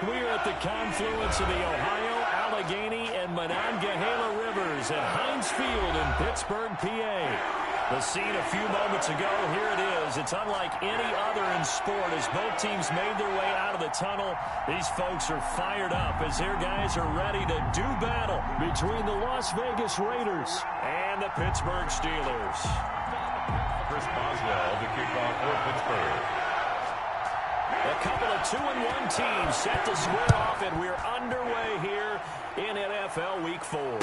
We're at the confluence of the Ohio, Allegheny, and Monongahela Rivers at Heinz Field in Pittsburgh, PA. The scene a few moments ago, here it is. It's unlike any other in sport as both teams made their way out of the tunnel. These folks are fired up as their guys are ready to do battle between the Las Vegas Raiders and the Pittsburgh Steelers. Chris Boswell, the kickoff for Pittsburgh. A couple of 2-1 teams set to square off, and we're underway here in NFL Week 4.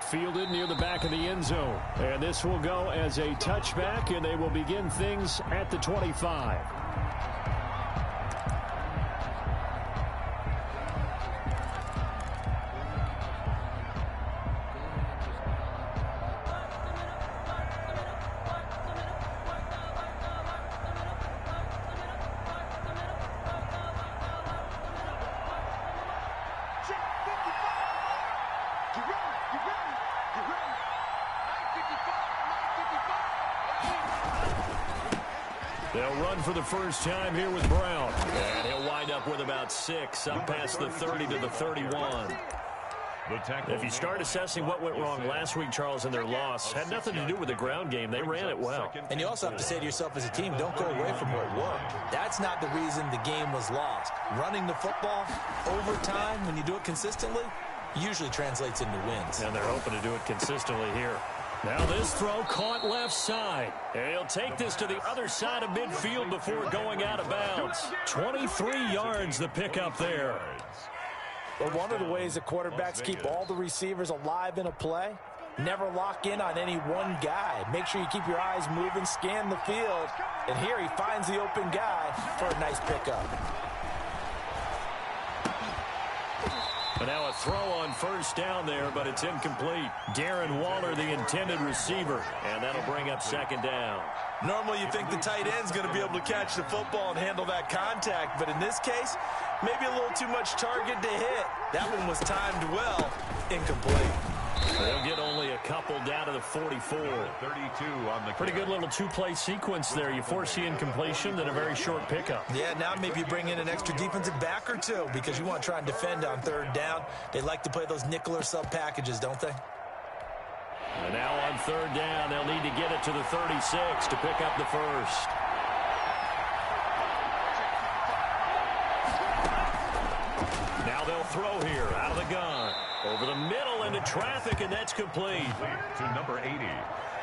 Fielded near the back of the end zone. And this will go as a touchback, and they will begin things at the 25. They'll run for the first time here with Brown. And he'll wind up with about 6, up past the 30 to the 31. If you start assessing what went wrong last week, Charles, in their loss, had nothing to do with the ground game. They ran it well. And you also have to say to yourself as a team, don't go away from what worked. That's not the reason the game was lost. Running the football over time, when you do it consistently, usually translates into wins. And they're hoping to do it consistently here. Now this throw caught left side. And he'll take this to the other side of midfield before going out of bounds. 23 yards the pickup there. But one of the ways that quarterbacks keep all the receivers alive in a play, never lock in on any one guy. Make sure you keep your eyes moving, scan the field. And here he finds the open guy for a nice pickup. And now a throw on first down there, but it's incomplete. Darren Waller, the intended receiver, and that'll bring up second down. Normally you think the tight end's going to be able to catch the football and handle that contact, but in this case, maybe a little too much target to hit. That one was timed well. Incomplete. They'll get only a couple down to the 44. 32 on the Pretty good little two-play sequence there. You force the incompletion, then a very short pickup. Yeah, now maybe you bring in an extra defensive back or two because you want to try and defend on third down. They like to play those nickel or sub packages, don't they? And now on third down, they'll need to get it to the 36 to pick up the first. Now they'll throw here out of the gun. Over the middle into traffic, and that's complete. To number 80.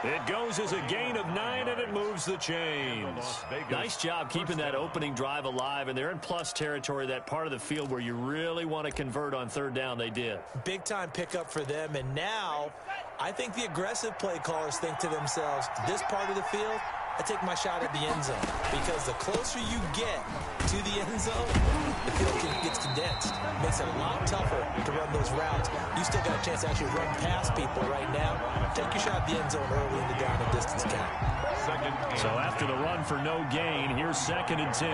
It goes as a gain of 9, and it moves the chains. Nice job keeping that opening drive alive, and they're in plus territory, that part of the field where you really want to convert on third down. They did. Big-time pickup for them, and now I think the aggressive play callers think to themselves, this part of the field, I take my shot at the end zone. Because the closer you get to the end zone, the field gets condensed. Makes it a lot tougher to run those routes. You still got a chance to actually run past people right now. Take your shot at the end zone early in the down and distance count. So after the run for no gain, here's 2nd and 10.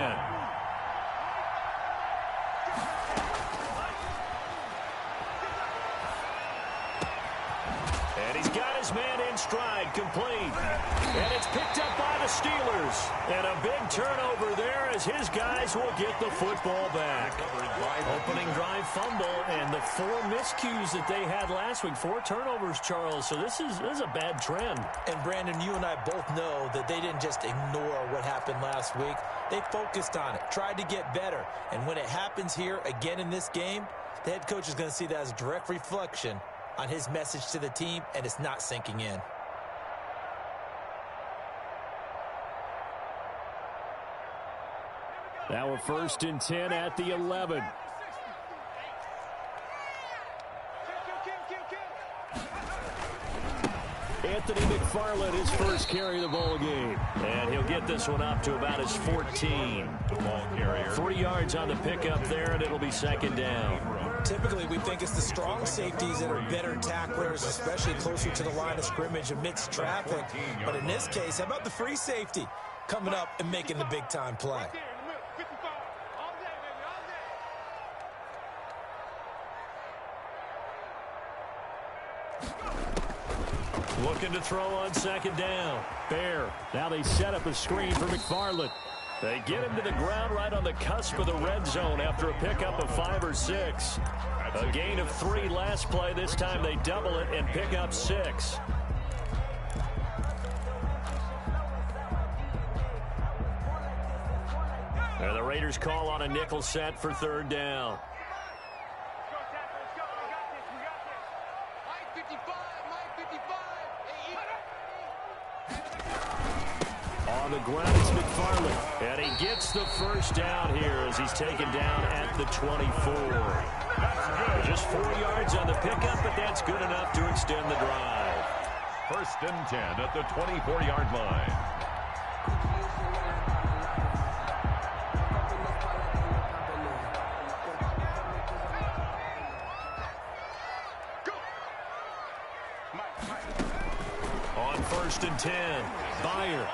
And he's got his man in stride, complete. And it's picked up by the Steelers. And a big turnover there as his guys will get the football back. Opening drive fumble and the 4 miscues that they had last week. 4 turnovers, Charles. So this is a bad trend. And Brandon, you and I both know that they didn't just ignore what happened last week. They focused on it, tried to get better. And when it happens here again in this game, the head coach is going to see that as a direct reflection on his message to the team, and it's not sinking in. Now a 1st and 10 at the 11. Anthony McFarland, his first carry of the ball game. And he'll get this one up to about his 14. The ball carrier. 3 yards on the pickup there, and it'll be second down. Typically, we think it's the strong safeties that are better tacklers, especially closer to the line of scrimmage amidst traffic. But in this case, how about the free safety coming up and making the big-time play? Looking to throw on second down. Bear. Now they set up a screen for McFarland. They get him to the ground right on the cusp of the red zone after a pickup of 5 or 6. A gain of 3 last play. This time they double it and pick up 6. And the Raiders call on a nickel set for 3rd down. On the ground, it's McFarland. And he gets the first down here as he's taken down at the 24. Just 4 yards on the pickup, but that's good enough to extend the drive. 1st and 10 at the 24-yard line. On 1st and 10, Byer.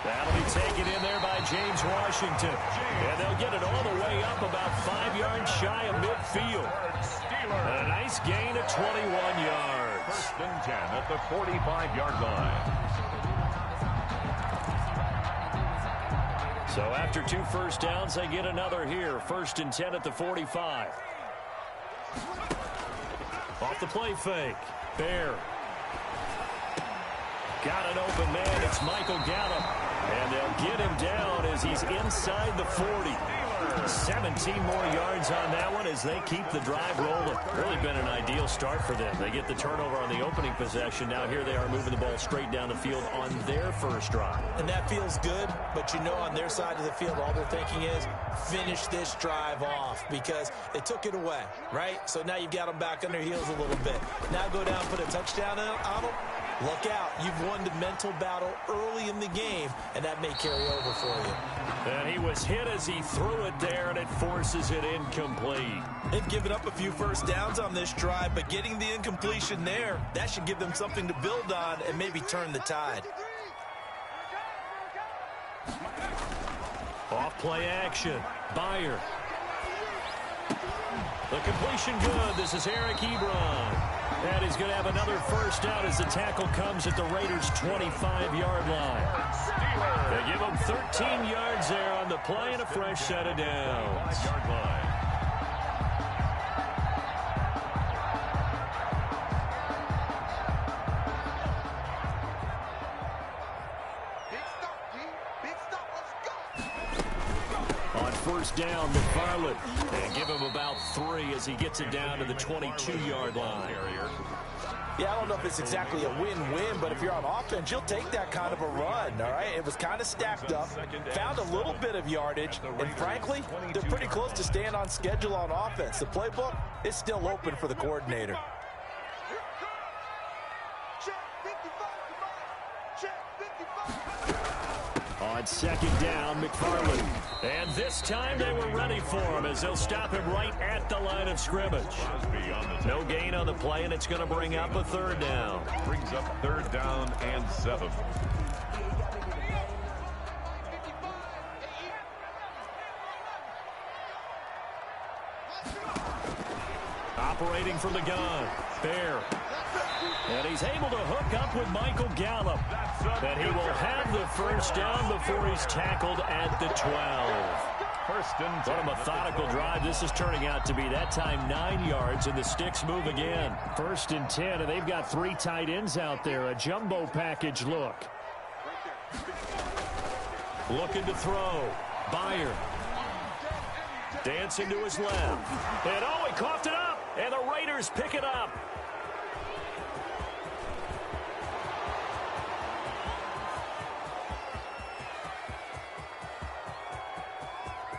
That'll be taken in there by James Washington. And they'll get it all the way up about 5 yards shy of midfield. A nice gain of 21 yards. 1st and 10 at the 45-yard line. So after 2 first downs, they get another here. 1st and 10 at the 45. Off the play fake. Bear. Got an open man. It's Michael Gallup. And they'll get him down as he's inside the 40. 17 more yards on that one as they keep the drive rolling. Really been an ideal start for them. They get the turnover on the opening possession. Now here they are moving the ball straight down the field on their first drive. And that feels good, but you know on their side of the field, all they're thinking is finish this drive off because they took it away, right? So now you've got them back on their heels a little bit. Now go down and put a touchdown on them. Look out. You've won the mental battle early in the game, and that may carry over for you. And he was hit as he threw it there, and it forces it incomplete. They've given up a few first downs on this drive, but getting the incompletion there, that should give them something to build on and maybe turn the tide. Off play action. Byer. The completion good. This is Eric Ebron. And he's going to have another first down as the tackle comes at the Raiders' 25-yard line. They give him 13 yards there on the play and a fresh set of downs. On 1st down, McFarland. And give him about 3 as he gets it down to the 22-yard line. Yeah, I don't know if it's exactly a win-win, but if you're on offense, you'll take that kind of a run, all right? It was kind of stacked up, found a little bit of yardage, and frankly, they're pretty close to staying on schedule on offense. The playbook is still open for the coordinator. On 2nd down, McFarland. And this time they were ready for him as they'll stop him right at the line of scrimmage. No gain on the play, and it's going to bring up a 3rd down. Brings up 3rd down and 7. Operating from the gun, Bear. And he's able to hook up with Michael Gallup. And he will have the first down before he's tackled at the 12. 1st and 10. What a methodical drive this is turning out to be. That time 9 yards, and the sticks move again. 1st and 10, and they've got 3 tight ends out there. A jumbo package look. Looking to throw. Byer. Dancing to his left. And oh, he coughed it up. And the Raiders pick it up.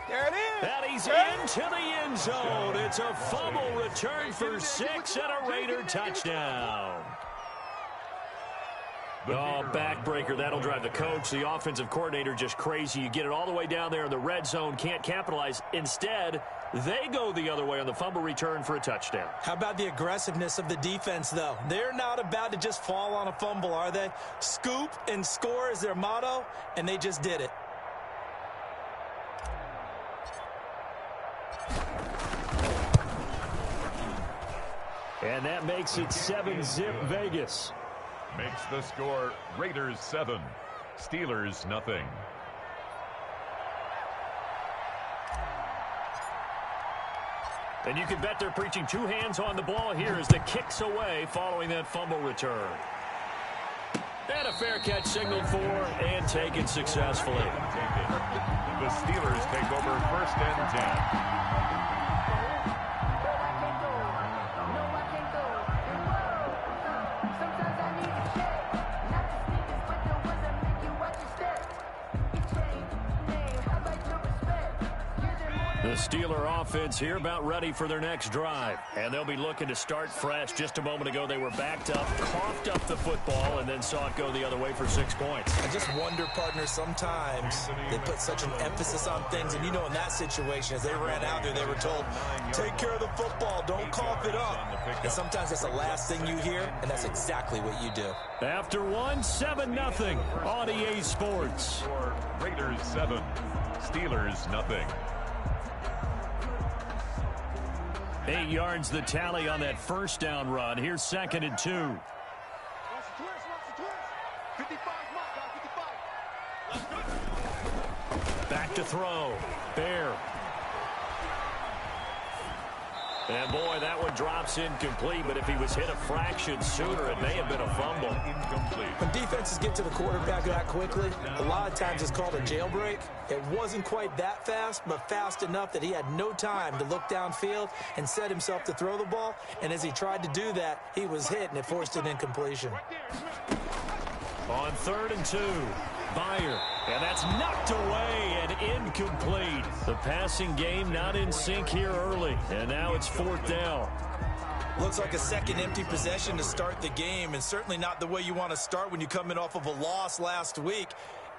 There it is. And he's into the end zone. It's a fumble return for 6 and a Raider touchdown. Oh, backbreaker. That'll drive the coach, the offensive coordinator, just crazy. You get it all the way down there in the red zone, can't capitalize. Instead, they go the other way on the fumble return for a touchdown. How about the aggressiveness of the defense, though? They're not about to just fall on a fumble, are they? Scoop and score is their motto, and they just did it. And that makes it 7-zip Vegas. makes the score Raiders 7, Steelers nothing. And you can bet they're preaching two hands on the ball here as the kick's away following that fumble return. And a fair catch signaled for and taken successfully. The Steelers take over 1st and 10. The Steeler offense here about ready for their next drive. And they'll be looking to start fresh. Just a moment ago, they were backed up, coughed up the football, and then saw it go the other way for 6 points. I just wonder, partner, sometimes they put such an emphasis on things. And, you know, in that situation, as they ran out there, they were told, take care of the football, don't cough it up. And sometimes that's the last thing you hear, and that's exactly what you do. After one, 7-0 on EA Sports. Raiders 7, Steelers nothing. 8 yards the tally on that first down run. Here's 2nd and 2. Back to throw. Bear. And boy, that one drops incomplete, but if he was hit a fraction sooner, it may have been a fumble. When defenses get to the quarterback that quickly, a lot of times it's called a jailbreak. It wasn't quite that fast, but fast enough that he had no time to look downfield and set himself to throw the ball. And as he tried to do that, he was hit, and it forced an incompletion. On 3rd and 2, Byer. And that's knocked away and incomplete. The passing game not in sync here early. And now it's 4th down. Looks like a second empty possession to start the game, and certainly not the way you want to start when you come in off of a loss last week.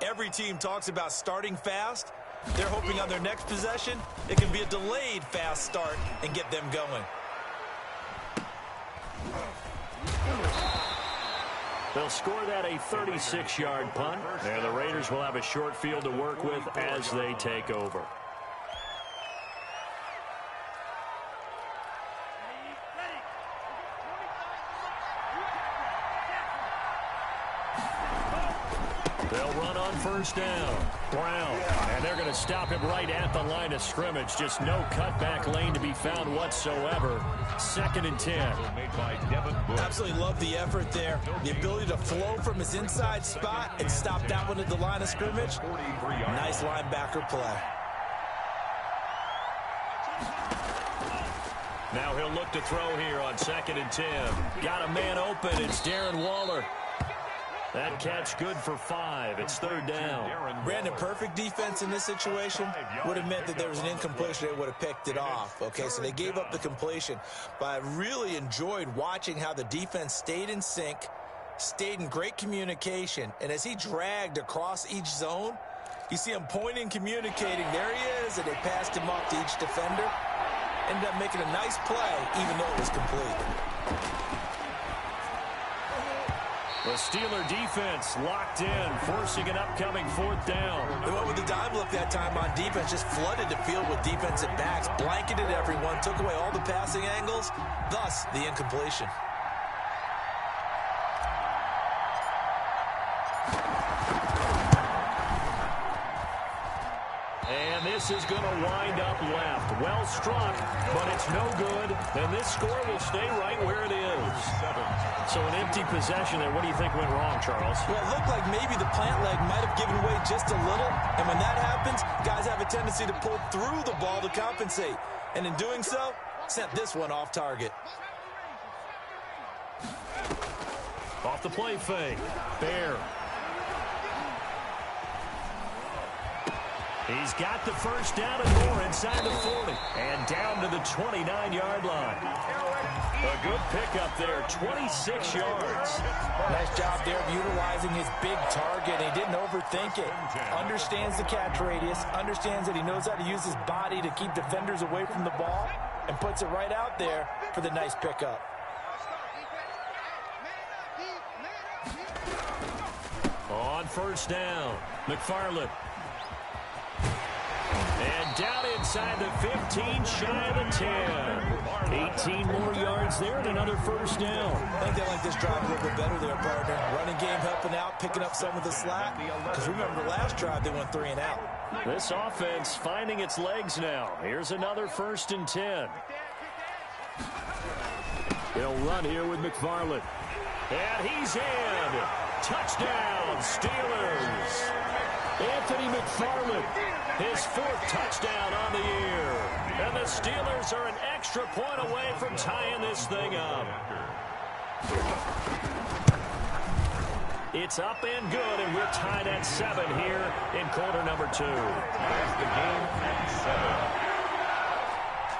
Every team talks about starting fast. They're hoping on their next possession it can be a delayed fast start and get them going. They'll score that a 36-yard punt. And the Raiders will have a short field to work with as they take over. They'll run on 1st down. Brown. And they're going to stop him right at the line of scrimmage. Just no cutback lane to be found whatsoever. 2nd and 10. Absolutely love the effort there. The ability to flow from his inside spot and stop that one at the line of scrimmage. Nice linebacker play. Now he'll look to throw here on 2nd and 10. Got a man open. It's Darren Waller. That catch good for 5. It's 3rd down. Brandon, perfect defense in this situation would have meant that there was an incompletion. They would have picked it off. Okay, so they gave up the completion. But I really enjoyed watching how the defense stayed in sync, stayed in great communication. And as he dragged across each zone, you see him pointing, communicating. There he is, and they passed him off to each defender. Ended up making a nice play, even though it was complete. The Steeler defense locked in, forcing an upcoming 4th down. They went with the dime look that time on defense, just flooded the field with defensive backs, blanketed everyone, took away all the passing angles, thus the incompletion. And this is going to wind up left. Well struck, but it's no good. And this score will stay right where it is. So an empty possession there. What do you think went wrong, Charles? Well, it looked like maybe the plant leg might have given way just a little. And when that happens, guys have a tendency to pull through the ball to compensate. And in doing so, sent this one off target. Off the play fake. Bear. He's got the first down and more inside the 40. And down to the 29-yard line. A good pickup there, 26 yards. Nice job there of utilizing his big target. He didn't overthink it. Understands the catch radius. Understands that he knows how to use his body to keep defenders away from the ball. And puts it right out there for the nice pickup. On 1st down, McFarland. And down inside the 15, shy of the 10. 18 more yards yards there and another first down. I think they like this drive a little bit better there, partner. Running game helping out, picking up some of the slack. Because remember, last drive they went 3 and out. This offense finding its legs now. Here's another 1st and 10. They'll run here with McFarland. And he's in. Touchdown, Steelers. Anthony McFarland, his 4th touchdown on the year. And the Steelers are an extra point away from tying this thing up. It's up and good, and we're tied at 7 here in quarter number 2. Ties the game at 7.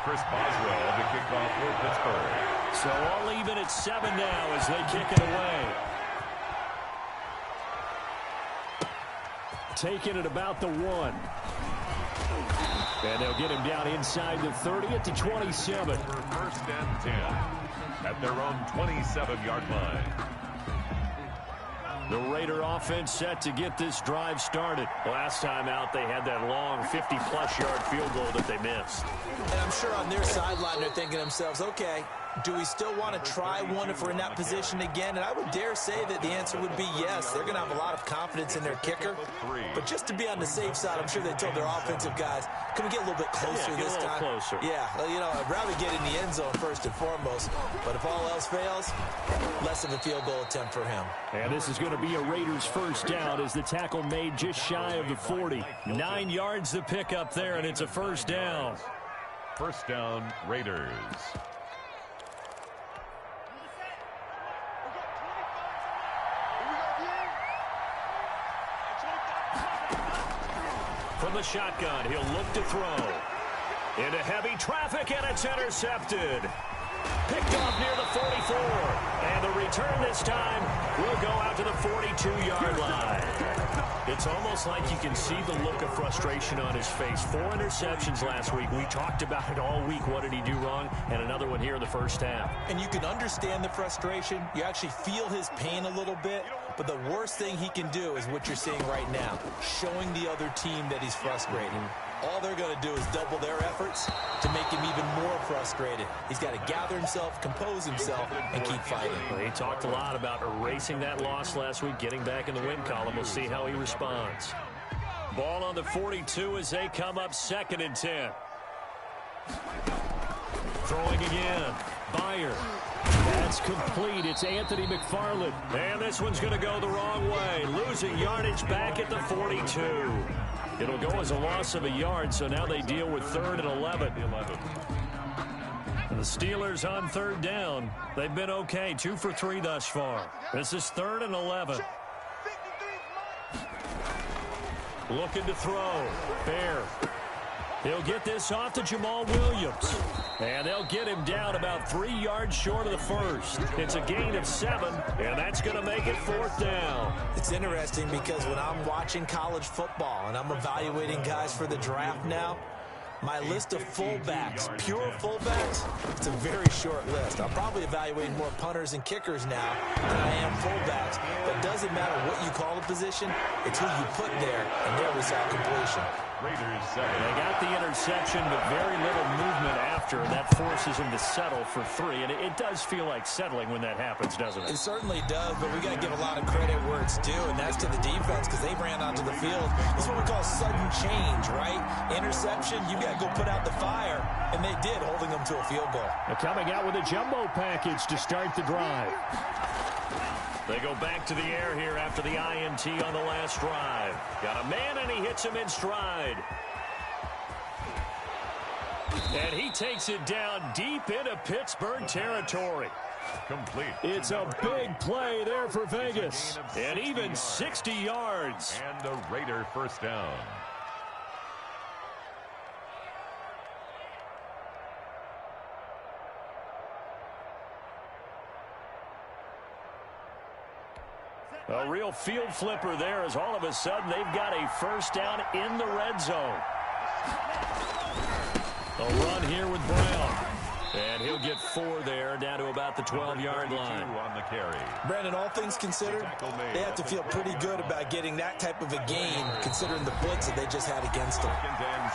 Chris Boswell, the kickoff for Pittsburgh. So all even at 7 now as they kick it away. Taking it about the 1. And they'll get him down inside the 30 at the 27. For 1st and 10 at their own 27-yard line. The Raider offense set to get this drive started. Last time out, they had that long 50-plus yard field goal that they missed. And I'm sure on their sideline they're thinking to themselves, okay, do we still want to try one if we're in that position again? And I would dare say that the answer would be yes. They're going to have a lot of confidence in their kicker. But just to be on the safe side, I'm sure they told their offensive guys, can we get a little bit closer this time? Closer. Yeah, well, you know, I'd rather get in the end zone first and foremost. But if all else fails, less of a field goal attempt for him. And this is going to be a Raiders first down as the tackle made just shy of the 40. 9 yards the pickup there, and it's a first down. First down, Raiders. From the shotgun, he'll look to throw. Into heavy traffic, and it's intercepted. Picked off near the 44. And the return this time will go out to the 42-yard line. It's almost like you can see the look of frustration on his face. 4 interceptions last week. We talked about it all week. What did he do wrong? And another one here in the first half. And you can understand the frustration. You actually feel his pain a little bit. But the worst thing he can do is what you're seeing right now, showing the other team that he's frustrated. All they're going to do is double their efforts to make him even more frustrated. He's got to gather himself, compose himself, and keep fighting. Well, he talked a lot about erasing that loss last week, getting back in the win column. We'll see how he responds. Ball on the 42 as they come up 2nd and 10. Throwing again. Byer. That's complete. It's Anthony McFarland. And this one's going to go the wrong way. Losing yardage back at the 42. It'll go as a loss of a yard, so now they deal with 3rd and 11. And the Steelers on 3rd down. They've been okay. 2 for 3 thus far. This is 3rd and 11. Looking to throw. Bear. He'll get this off to Jamal Williams. And they'll get him down about 3 yards short of the first. It's a gain of 7, and that's going to make it 4th down. It's interesting because when I'm watching college football and I'm evaluating guys for the draft now, my list of fullbacks, pure fullbacks, it's a very short list. I'm probably evaluating more punters and kickers now than I am fullbacks. But it doesn't matter what you call the position, it's who you put there, and there we saw completion. Raiders 7. They got the interception, but very little movement after, and that forces him to settle for 3. And it does feel like settling when that happens, doesn't it? It certainly does, but we got to give a lot of credit where it's due, and that's to the defense because they ran onto the field. It's what we call sudden change, right? Interception, you got to go put out the fire, and they did, holding them to a field goal. They're coming out with a jumbo package to start the drive. They go back to the air here after the INT on the last drive. Got a man, and he hits him in stride. And he takes it down deep into Pittsburgh territory. Complete. It's a big play there for Vegas. And even 60 yards. And a Raider first down. A real field flipper there as all of a sudden they've got a first down in the red zone. A run here with Brown. And And he'll get 4 there, down to about the 12-yard line. On the carry. Brandon, all things considered, they have to feel pretty good about getting that type of a gain, considering the blitz that they just had against them.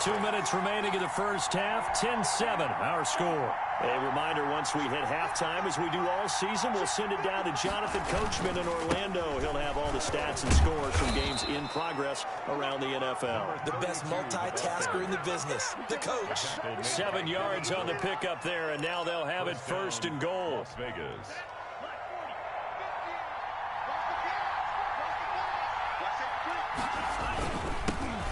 2 minutes remaining in the first half, 10-7, our score. A reminder, once we hit halftime, as we do all season, we'll send it down to Jonathan Coachman in Orlando. He'll have all the stats and scores from games in progress around the NFL. The best multitasker in the business, the coach. 7 yards on the pickup there, and now they'll have it first and goal. Las Vegas.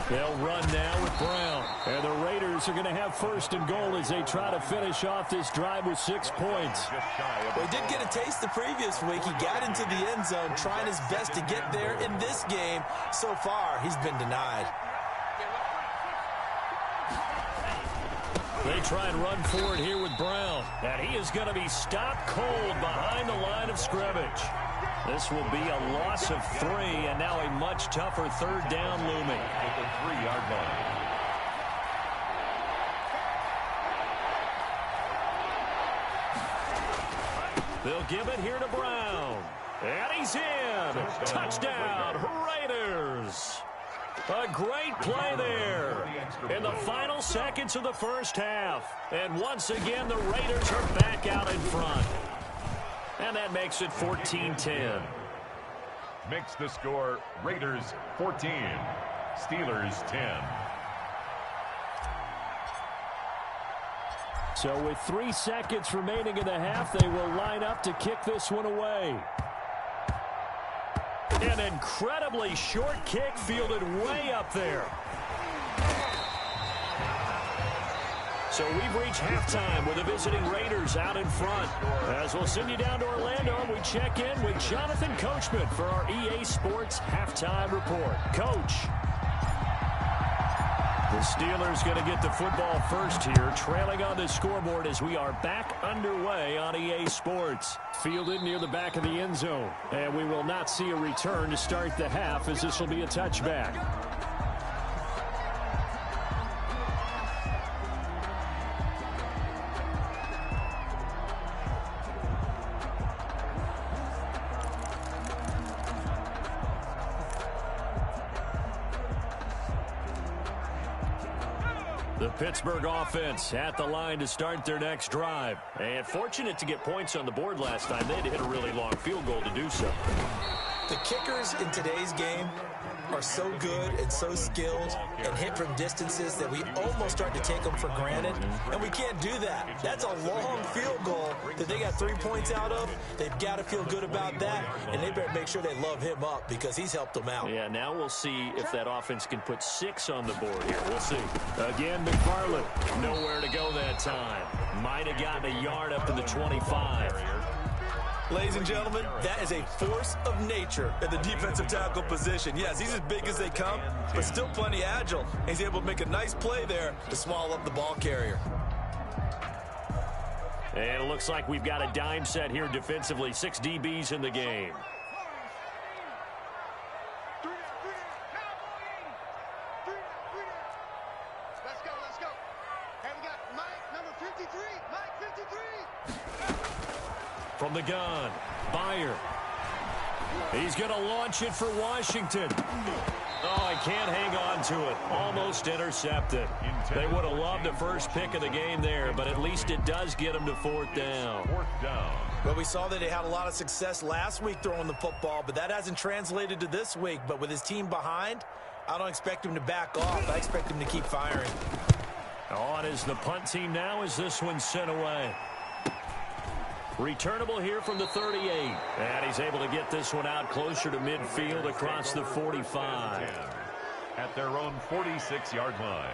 They'll run now with Brown. And the Raiders are going to have first and goal as they try to finish off this drive with 6 points. Well, he did get a taste the previous week. He got into the end zone, trying his best to get there in this game. So far, he's been denied. They try and run forward here with Brown. And he is going to be stopped cold behind the line of scrimmage. This will be a loss of 3, and now a much tougher third down looming. At the 3-yard line. They'll give it here to Brown. And he's in. Touchdown, Raiders. A great play there in the final seconds of the first half. And once again, the Raiders are back out in front. And that makes it 14-10. Makes the score Raiders 14, Steelers 10. So with 3 seconds remaining in the half, they will line up to kick this one away. An incredibly short kick fielded way up there. So we've reached halftime with the visiting Raiders out in front. As we'll send you down to Orlando, and we check in with Jonathan Coachman for our EA Sports Halftime Report. Coach. The Steelers going to get the football first here, trailing on the scoreboard as we are back underway on EA Sports. Fielded near the back of the end zone. And we will not see a return to start the half, as this will be a touchback. The Pittsburgh offense at the line to start their next drive. And fortunate to get points on the board last time. They had to hit a really long field goal to do so. The kickers in today's game are so good and so skilled and hit from distances that we almost start to take them for granted, and we can't do that. That's a long field goal that they got 3 points out of. They've got to feel good about that, and they better make sure they love him up because he's helped them out. Yeah, now we'll see if that offense can put 6 on the board here. We'll see. Again, McFarland, nowhere to go that time. Might have gotten a yard up to the 25. Ladies and gentlemen, that is a force of nature at the defensive tackle position. Yes, he's as big as they come, but still plenty agile. He's able to make a nice play there to swallow up the ball carrier. And it looks like we've got a dime set here defensively. 6 DBs in the game. Let's go. And we got Mike, number 53. Mike, 53. From the gun, Byer. He's going to launch it for Washington. Oh, I can't hang on to it. Almost intercepted. They would have loved the first pick of the game there, but at least it does get them to 4th down. Well, we saw that he had a lot of success last week throwing the football, but that hasn't translated to this week. But with his team behind, I don't expect him to back off. I expect him to keep firing. On is the punt team now as this one's sent away. Returnable here from the 38. And he's able to get this one out closer to midfield across the 45. At their own 46-yard line.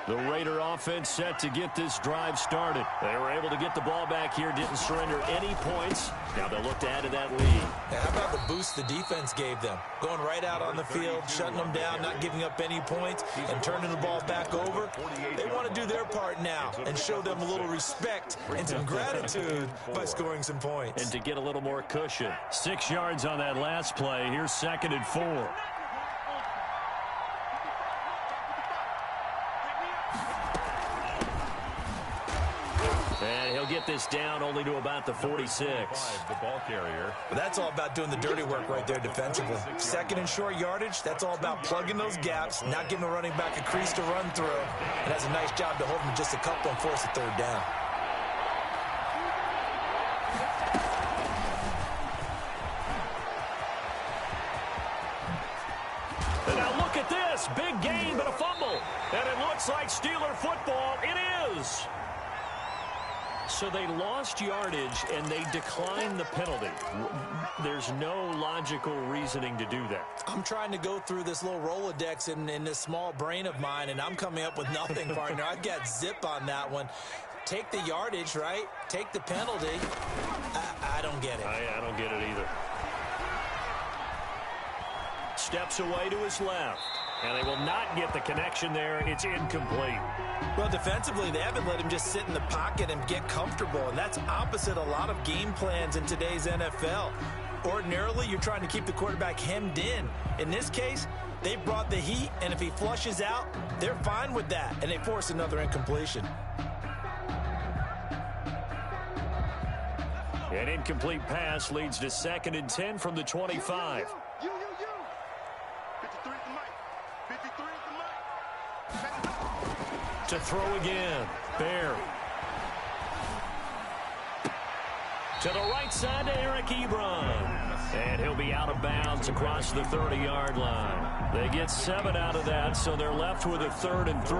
The Raider offense set to get this drive started. They were able to get the ball back here, didn't surrender any points. Now they'll look to add to that lead. Now, how about the boost the defense gave them? Going right out on the field, shutting them down, not giving up any points, and turning the ball back over. They want to do their part now and show them a little respect and some gratitude by scoring some points. And to get a little more cushion. 6 yards on that last play. Here's 2nd and 4. And he'll get this down only to about the 46. The ball carrier. But that's all about doing the dirty work right there defensively. Second and short yardage, that's all about plugging those gaps, not giving a running back a crease to run through. And that's a nice job to hold him just a couple and force a third down. And now look at this. Big gain, but a fumble. And it looks like Steeler football. It is. So they lost yardage, and they declined the penalty. There's no logical reasoning to do that. I'm trying to go through this little Rolodex in this small brain of mine, and I'm coming up with nothing, partner. I've got zip on that one. Take the yardage, right? Take the penalty. I don't get it. I don't get it either. Steps away to his left. And they will not get the connection there. It's incomplete. Well, defensively, they haven't let him just sit in the pocket and get comfortable, and that's opposite a lot of game plans in today's NFL. Ordinarily, you're trying to keep the quarterback hemmed in. In this case, they brought the heat, and if he flushes out, they're fine with that, and they force another incompletion. An incomplete pass leads to 2nd and 10 from the 25. You. 53 at the mic. 53 at the mic. To throw again. Bear. To the right side to Eric Ebron. And he'll be out of bounds across the 30-yard line. They get 7 out of that, so they're left with a 3rd and 3.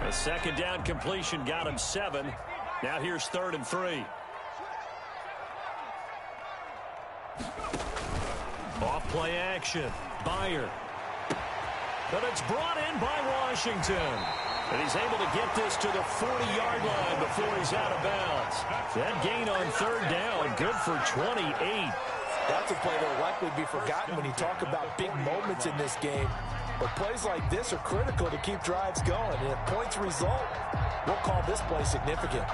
A second down completion got him 7. Now here's 3rd and 3. Off play action. Byer. But it's brought in by Washington. And he's able to get this to the 40-yard line before he's out of bounds. That gain on 3rd down, good for 28. That's a play that will likely be forgotten when you talk about big moments in this game. But plays like this are critical to keep drives going. And if points result, we'll call this play significant.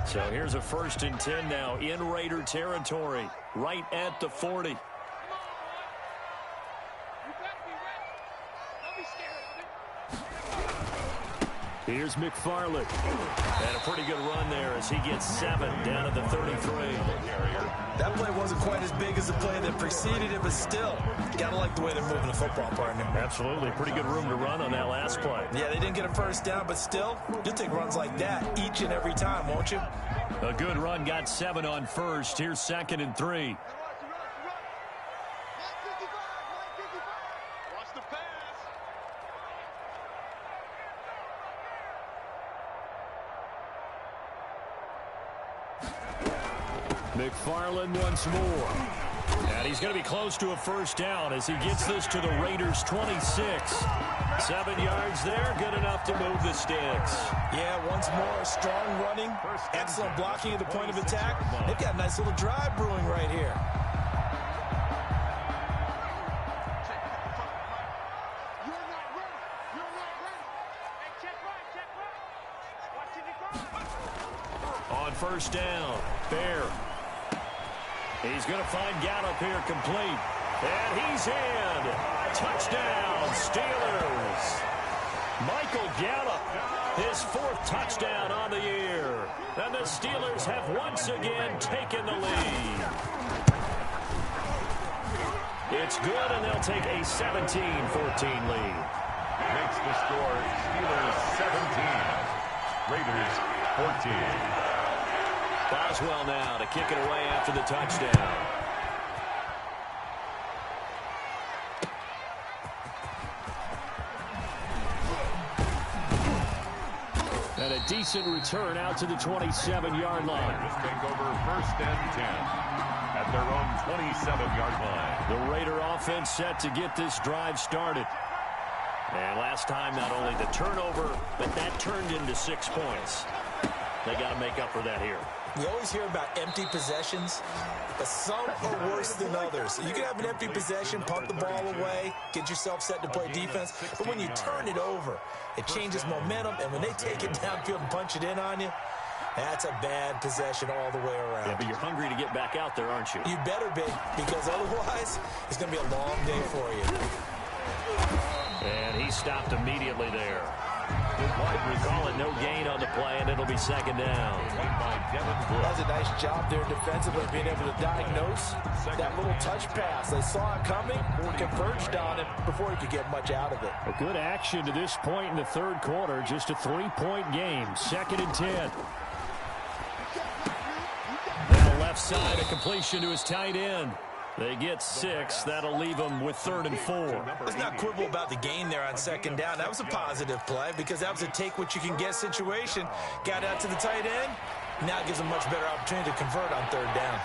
So here's a 1st and 10 now in Raider territory, right at the 40. Here's McFarland. And a pretty good run there as he gets 7 down at the 33. That play wasn't quite as big as the play that preceded it, but still, gotta like the way they're moving the football, partner. Absolutely. Pretty good room to run on that last play. Yeah, they didn't get a 1st down, but still, you'll take runs like that each and every time, won't you? A good run got 7 on 1st. Here's 2nd and 3. Watch the pass. McFarland once more. And he's going to be close to a 1st down as he gets this to the Raiders' 26. 7 yards there, good enough to move the sticks. Yeah, once more, strong running, excellent blocking at the point of attack. They've got a nice little drive brewing right here. You're not ready. Hey, check right. Watch it. On 1st down, Bear. He's going to find Gallup here complete. And he's in. Touchdown, Steelers. Michael Gallup, his 4th touchdown on the year. And the Steelers have once again taken the lead. It's good, and they'll take a 17-14 lead. Makes the score Steelers 17, Raiders 14. Boswell now to kick it away after the touchdown. And a decent return out to the 27-yard line. Just take over 1st and 10 at their own 27-yard line. The Raider offense set to get this drive started. And last time, not only the turnover, but that turned into 6 points. They got to make up for that here. We always hear about empty possessions, but some are worse than others. You can have an empty possession, pump the ball away, get yourself set to play defense, but when you turn it over, it changes momentum, and when they take it downfield and punch it in on you, That's a bad possession all the way around. Yeah, but you're hungry to get back out there, aren't you? You better be, because otherwise it's going to be a long day for you. And he stopped immediately there. We call it no gain on the play, and it'll be second down. That's a nice job there defensively, being able to diagnose that little touch pass. They saw it coming, converged on it before he could get much out of it. A good action to this point in the third quarter. Just a 3-point game. 2nd and 10. Now left side, a completion to his tight end. They get 6. That'll leave them with 3rd and 4. Let's not quibble about the gain there on 2nd down. That was a positive play because that was a take-what-you-can-get situation. Got out to the tight end. Now it gives them much better opportunity to convert on 3rd down.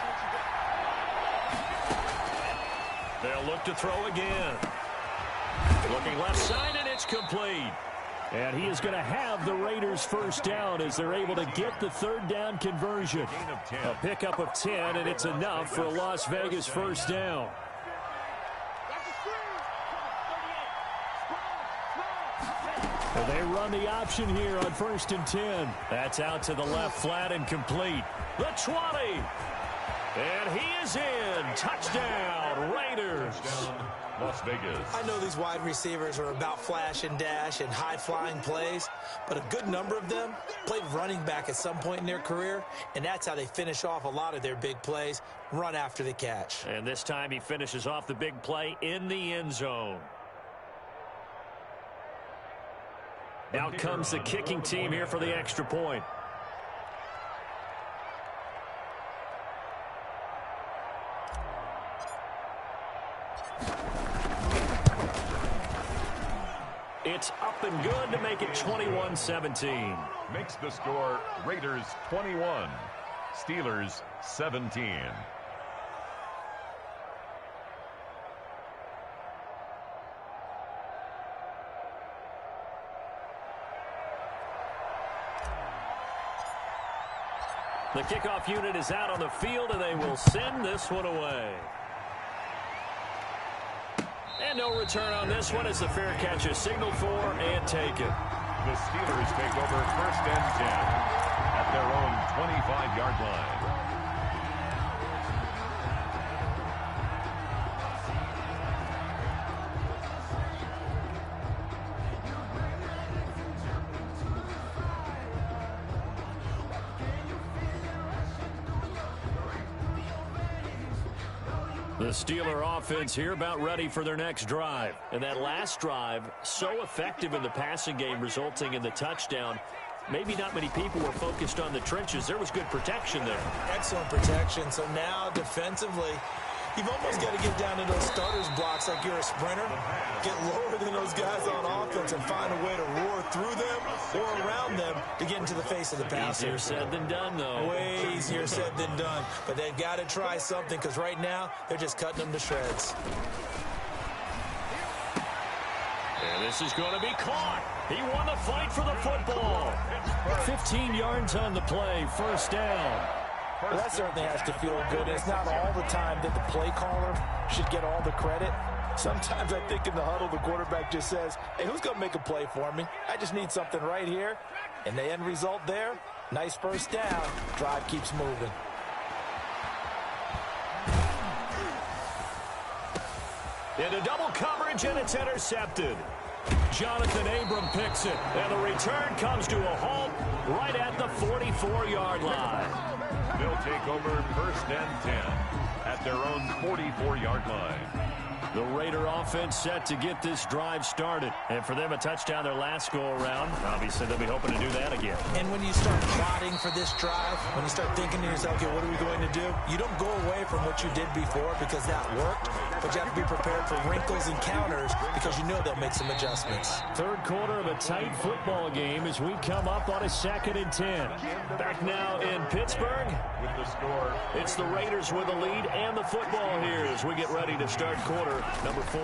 They'll look to throw again. Looking left side, and it's complete. And he is going to have the Raiders first down as they're able to get the 3rd down conversion. A pickup of 10, and it's enough for a Las Vegas first down. And they run the option here on 1st and 10. That's out to the left flat and complete. The 20. And he is in. Touchdown, Raiders. Las Vegas. I know these wide receivers are about flash and dash and high-flying plays, but a good number of them played running back at some point in their career, and that's how they finish off a lot of their big plays, run after the catch. And this time he finishes off the big play in the end zone. Out comes the kicking team here for the extra point. It's up and good to make it 21-17. Makes the score Raiders 21, Steelers 17. The kickoff unit is out on the field, and they will send this one away. And no return on this one as the fair catch is signaled for and taken. The Steelers take over 1st and 10 at their own 25-yard line. The Steeler offense here about ready for their next drive. And that last drive, so effective in the passing game, resulting in the touchdown. Maybe not many people were focused on the trenches. There was good protection there. Excellent protection. So now defensively, you've almost got to get down to those starters blocks like you're a sprinter. Get lower than those guys on offense and find a way to roar through them or around them to get into the face of the passer. Easier said than done, though. Way easier said than done. But they've got to try something because right now they're just cutting them to shreds. And this is going to be caught. He won the fight for the football. 15 yards on the play, 1st down. Well, that certainly has to feel good. It's not all the time that the play caller should get all the credit. Sometimes I think in the huddle, the quarterback just says, hey, who's going to make a play for me? I just need something right here. And the end result there, nice 1st down. Drive keeps moving. Into double coverage, and it's intercepted. Jonathan Abram picks it, and the return comes to a halt right at the 44-yard line. They'll take over 1st and 10 at their own 44-yard line. The Raider offense set to get this drive started. And for them, a touchdown their last go-around. Obviously, they'll be hoping to do that again. And when you start plotting for this drive, when you start thinking to yourself, okay, what are we going to do? You don't go away from what you did before because that worked, but you have to be prepared for wrinkles and counters because you know they'll make some adjustments. Third quarter of a tight football game as we come up on a 2nd and 10. Back now in Pittsburgh. With the score, It's the Raiders with the lead and the football here as we get ready to start quarter number 4.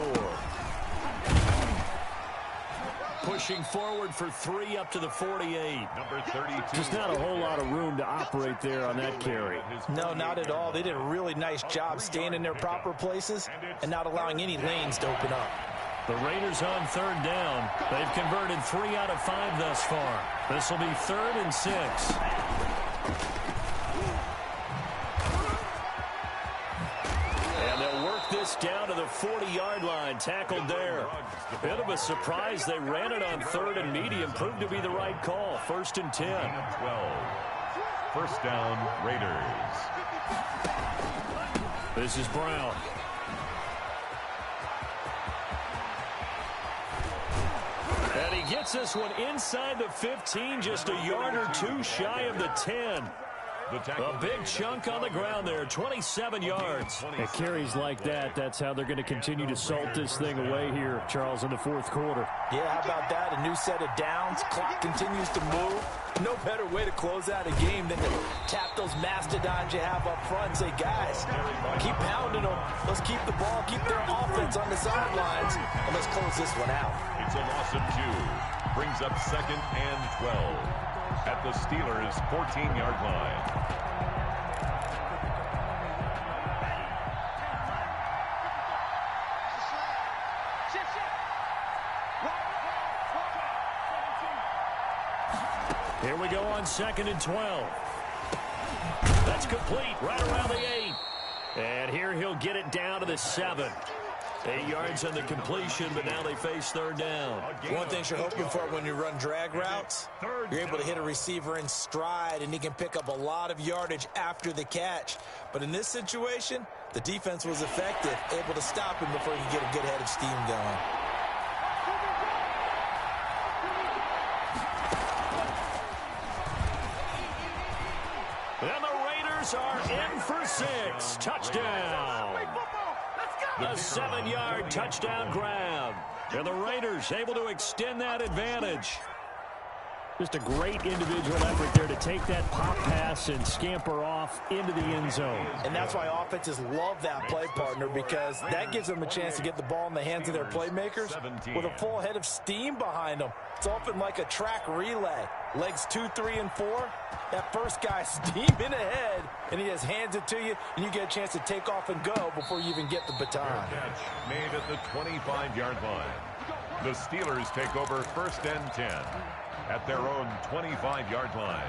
Pushing forward for 3 up to the 48. number 32. Just not a whole lot of room to operate there on that carry. No, not at all. They did a really nice job staying in their proper places and not allowing any lanes to open up. The Raiders on 3rd down. They've converted 3 out of 5 thus far. This will be 3rd and 6. this down to the 40-yard line. Tackled there. Bit of a surprise. They ran it on 3rd and medium. Proved to be the right call. 1st and 10. 12. First down, Raiders. This is Brown. And he gets this one inside the 15, just a yard or two shy of the 10. A big chunk on the ground there, 27 yards. At carries like that, that's how they're going to continue to salt this thing away here, Charles, in the 4th quarter. Yeah, how about that? A new set of downs. Clock continues to move. No better way to close out a game than to tap those mastodons you have up front and say, guys, keep pounding them. Let's keep the ball, keep their offense on the sidelines, and let's close this one out. It's a loss of 2. Brings up 2nd and 12. At the Steelers' 14-yard line. Here we go on 2nd and 12. That's complete right around the 8. And here he'll get it down to the 7. 8 yards on the completion, but now they face 3rd down. One thing you're hoping for when you run drag routes, you're able to hit a receiver in stride, and he can pick up a lot of yardage after the catch. But in this situation, the defense was effective, able to stop him before he could get a good head of steam going. And the Raiders are in for 6. Touchdown. A 7-yard touchdown grab. And the Raiders able to extend that advantage. Just a great individual effort there to take that pop pass and scamper off into the end zone. And that's why offenses love that play partner, because that gives them a chance to get the ball in the hands of their playmakers with a full head of steam behind them. It's often like a track relay. Legs 2, 3, and 4. That first guy steaming ahead, and he just hands it to you, and you get a chance to take off and go before you even get the baton. Catch made at the 25-yard line. The Steelers take over 1st and 10 at their own 25-yard line.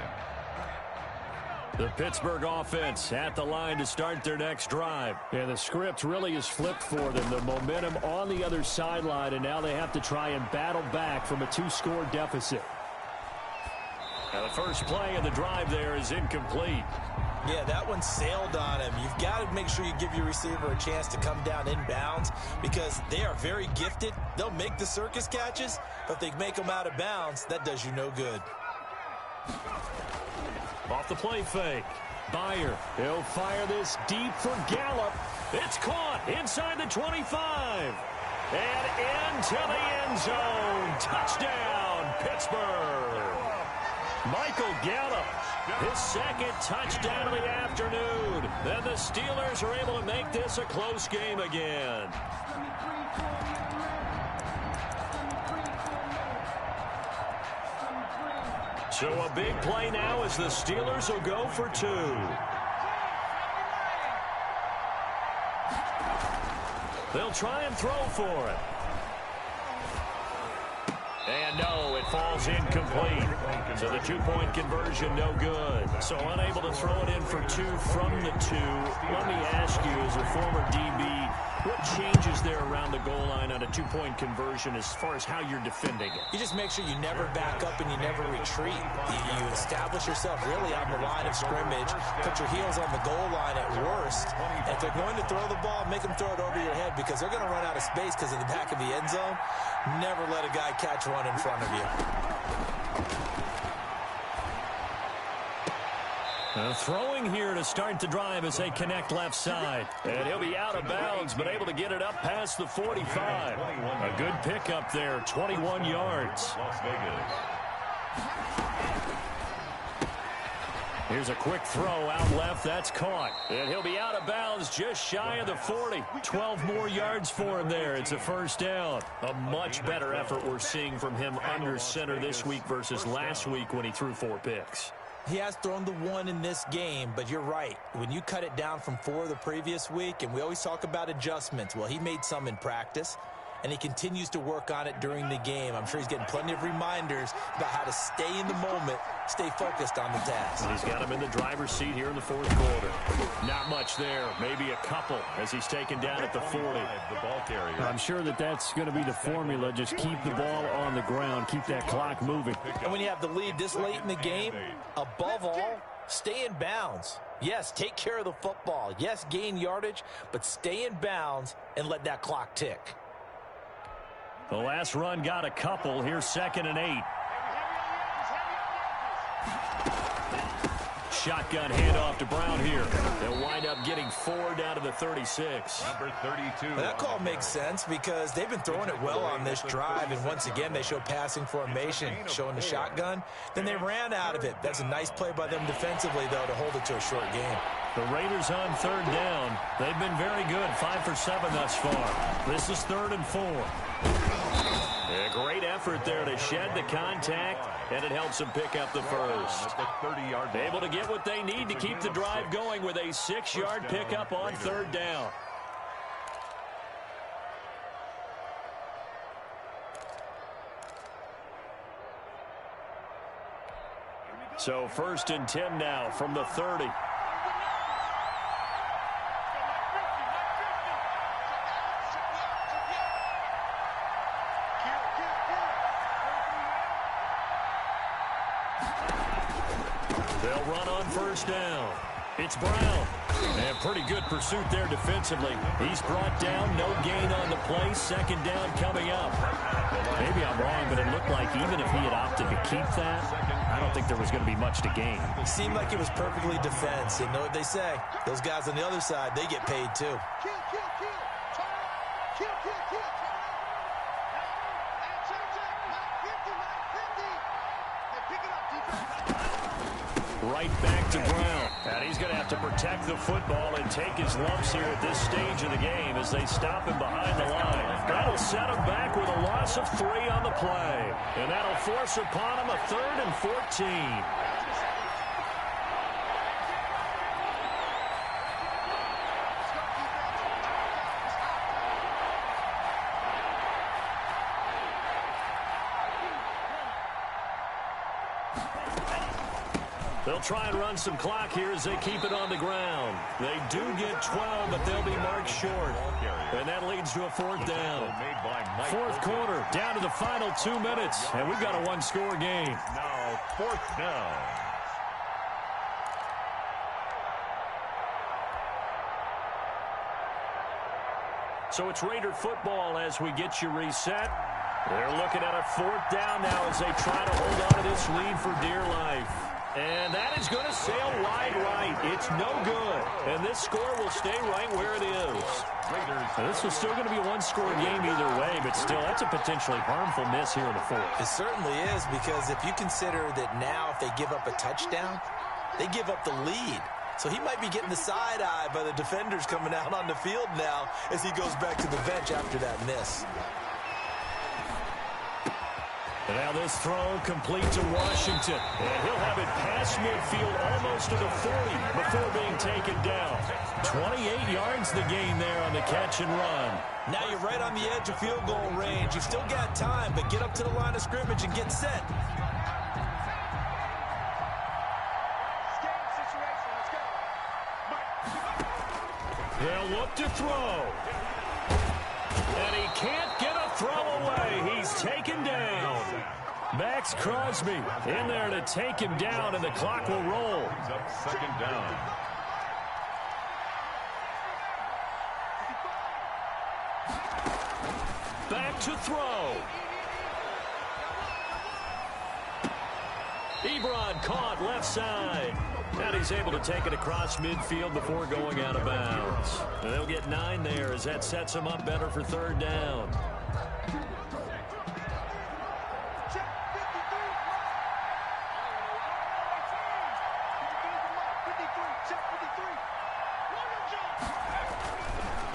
The Pittsburgh offense at the line to start their next drive. And the script really is flipped for them. The momentum on the other sideline, and now they have to try and battle back from a 2-score deficit. Now the first play of the drive there is incomplete. Yeah, that one sailed on him. You've got to make sure you give your receiver a chance to come down inbounds, because they are very gifted. They'll make the circus catches, but if they make them out of bounds, that does you no good. Off the play fake. Byer, he'll fire this deep for Gallup. It's caught inside the 25. And into the end zone. Touchdown, Pittsburgh. Michael Gallup, his 2nd touchdown of the afternoon. Then the Steelers are able to make this a close game again. So a big play now as the Steelers will go for 2. They'll try and throw for it. And no, it falls incomplete. So the 2-point conversion, no good. So unable to throw it in for 2 from the 2. Let me ask you, as a former DB, what changes there around the goal line on a 2-point conversion as far as how you're defending it? You just make sure you never back up and you never retreat. You establish yourself really on the line of scrimmage, put your heels on the goal line at worst. And if they're going to throw the ball, make them throw it over your head, because they're going to run out of space because of the back of the end zone. Never let a guy catch one in front of you. Throwing here to start the drive as they connect left side. And he'll be out of bounds, but able to get it up past the 45. A good pickup there, 21 yards. Las Vegas. Here's a quick throw out left. That's caught. And he'll be out of bounds just shy of the 40. 12 more yards for him there. It's a 1st down. A much better effort we're seeing from him under center this week versus last week when he threw 4 picks. He has thrown the 1 in this game, but you're right. When you cut it down from 4 the previous week, and we always talk about adjustments, well, he made some in practice. and he continues to work on it during the game. I'm sure he's getting plenty of reminders about how to stay in the moment, stay focused on the task. And he's got him in the driver's seat here in the fourth quarter. Not much there, maybe a couple as he's taken down at the 40. The ball carrier. I'm sure that's going to be the formula. Just keep the ball on the ground, keep that clock moving. And when you have the lead this late in the game, above all, stay in bounds. Yes, take care of the football. Yes, gain yardage, but stay in bounds and let that clock tick. The last run got a couple. Here's 2nd and 8. Shotgun handoff to Brown here. They'll wind up getting 4 down to the 36. Number 32. Well, that call makes sense because they've been throwing it well on this drive, and once again they show passing formation, showing the shotgun. Then they ran out of it. That's a nice play by them defensively, though, to hold it to a short game. The Raiders on 3rd down. They've been very good, 5 for 7 thus far. This is 3rd and 4. A great effort there to shed the contact, and it helps them pick up the first. Able to get what they need to keep the drive going with a 6-yard pickup on 3rd down. So 1st and 10 now from the 30. They'll run on 1st down. It's Brown. And pretty good pursuit there defensively. He's brought down, no gain on the play. 2nd down coming up. Maybe I'm wrong, but it looked like even if he had opted to keep that, I don't think there was going to be much to gain. It seemed like it was perfectly defense. And know what they say? Those guys on the other side, they get paid too. Kill, kill, kill. Turn around. Kill, kill, kill. Turn around. And check. Mike 50. They pick it up, defense. Right back to Brown. And he's going to have to protect the football and take his lumps here at this stage of the game as they stop him behind the line. That'll set him back with a loss of 3 on the play. And that'll force upon him a 3rd and 14. They'll try and run some clock here as they keep it on the ground. They do get 12, but they'll be marked short. And that leads to a 4th down. 4th quarter, down to the final 2 minutes. And we've got a 1-score game. Now 4th down. So it's Raider football as we get you reset. They're looking at a 4th down now as they try to hold on to this lead for dear life. And that is going to sail wide right. It's no good. And this score will stay right where it is. Now, this was still going to be a 1-score game either way, but still, that's a potentially harmful miss here in the 4th. It certainly is, because if you consider that now if they give up a touchdown, they give up the lead. So he might be getting the side eye by the defenders coming out on the field now as he goes back to the bench after that miss. And now this throw complete to Washington. And he'll have it past midfield almost to the 40 before being taken down. 28 yards the gain there on the catch and run. Now you're right on the edge of field goal range. You've still got time, but get up to the line of scrimmage and get set. They'll look to throw. And he can't get a throw away. He's taken down. Max Crosby in there to take him down, and the clock will roll. Up 2nd down. Back to throw. Ebron caught left side. And he's able to take it across midfield before going out of bounds. And they'll get 9 there as that sets him up better for 3rd down.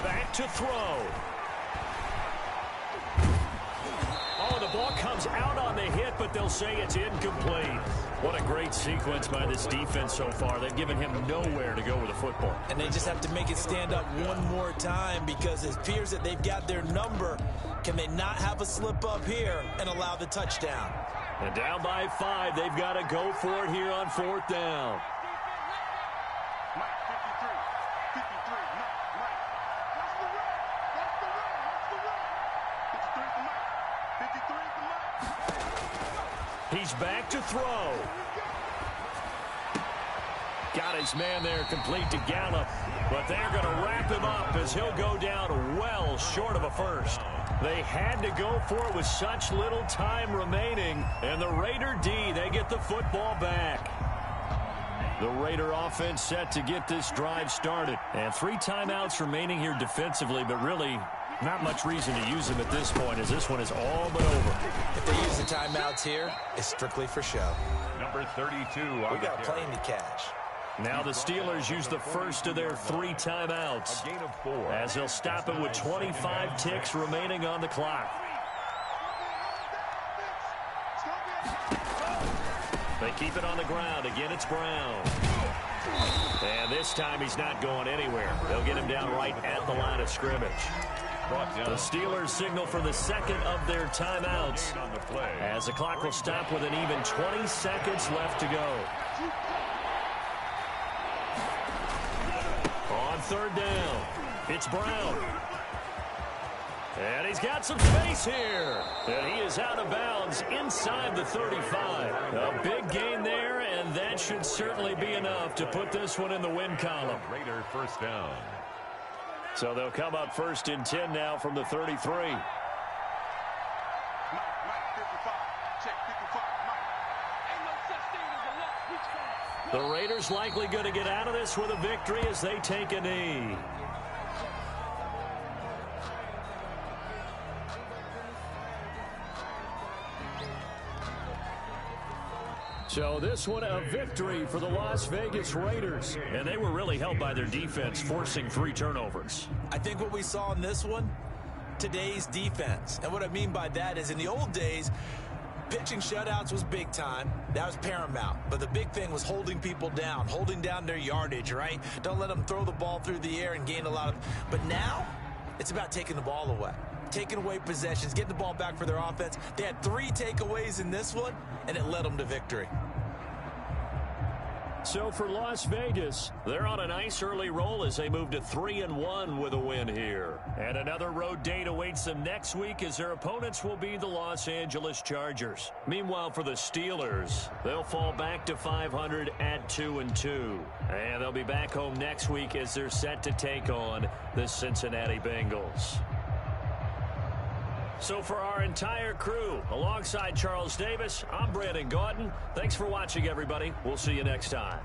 Back to throw. Oh, the ball comes out on the hit, but they'll say it's incomplete. What a great sequence by this defense so far. They've given him nowhere to go with the football. And they just have to make it stand up one more time because it appears that they've got their number. Can they not have a slip up here and allow the touchdown? And down by 5, they've got to go for it here on 4th down. He's back to throw. Got his man there complete to Gallup, but they're going to wrap him up as he'll go down well short of a first. They had to go for it with such little time remaining, and the Raider D, they get the football back. The Raider offense set to get this drive started, and 3 timeouts remaining here defensively, but really not much reason to use them at this point as this one is all but over. If they use the timeouts here, it's strictly for show. Number 32 on We got a plane to catch. Now the Steelers use the first of their 3 timeouts a gain of 4. as they'll stop it with 25 ticks remaining on the clock. They keep it on the ground. Again, it's Brown. And this time he's not going anywhere. They'll get him down right at the line of scrimmage. The Steelers signal for the second of their timeouts as the clock will stop with an even 20 seconds left to go. On 3rd down, it's Brown. And he's got some space here. And he is out of bounds inside the 35. A big gain there, and that should certainly be enough to put this one in the win column. Raider first down. So they'll come up 1st and 10 now from the 33. The Raiders likely going to get out of this with a victory as they take a knee. So this one a victory for the Las Vegas Raiders. And they were really helped by their defense, forcing 3 turnovers. I think what we saw in this one, today's defense. And what I mean by that is in the old days, pitching shutouts was big time. That was paramount. But the big thing was holding people down, holding down their yardage, right? Don't let them throw the ball through the air and gain a lot of... But now, it's about taking the ball away. Taking away possessions, getting the ball back for their offense. They had 3 takeaways in this one, and it led them to victory. So for Las Vegas, they're on a nice early roll as they move to 3-1 with a win here. And another road date awaits them next week as their opponents will be the Los Angeles Chargers. Meanwhile, for the Steelers, they'll fall back to 500 at 2-2. And they'll be back home next week as they're set to take on the Cincinnati Bengals. So for our entire crew, alongside Charles Davis, I'm Brandon Gaudin. Thanks for watching, everybody. We'll see you next time.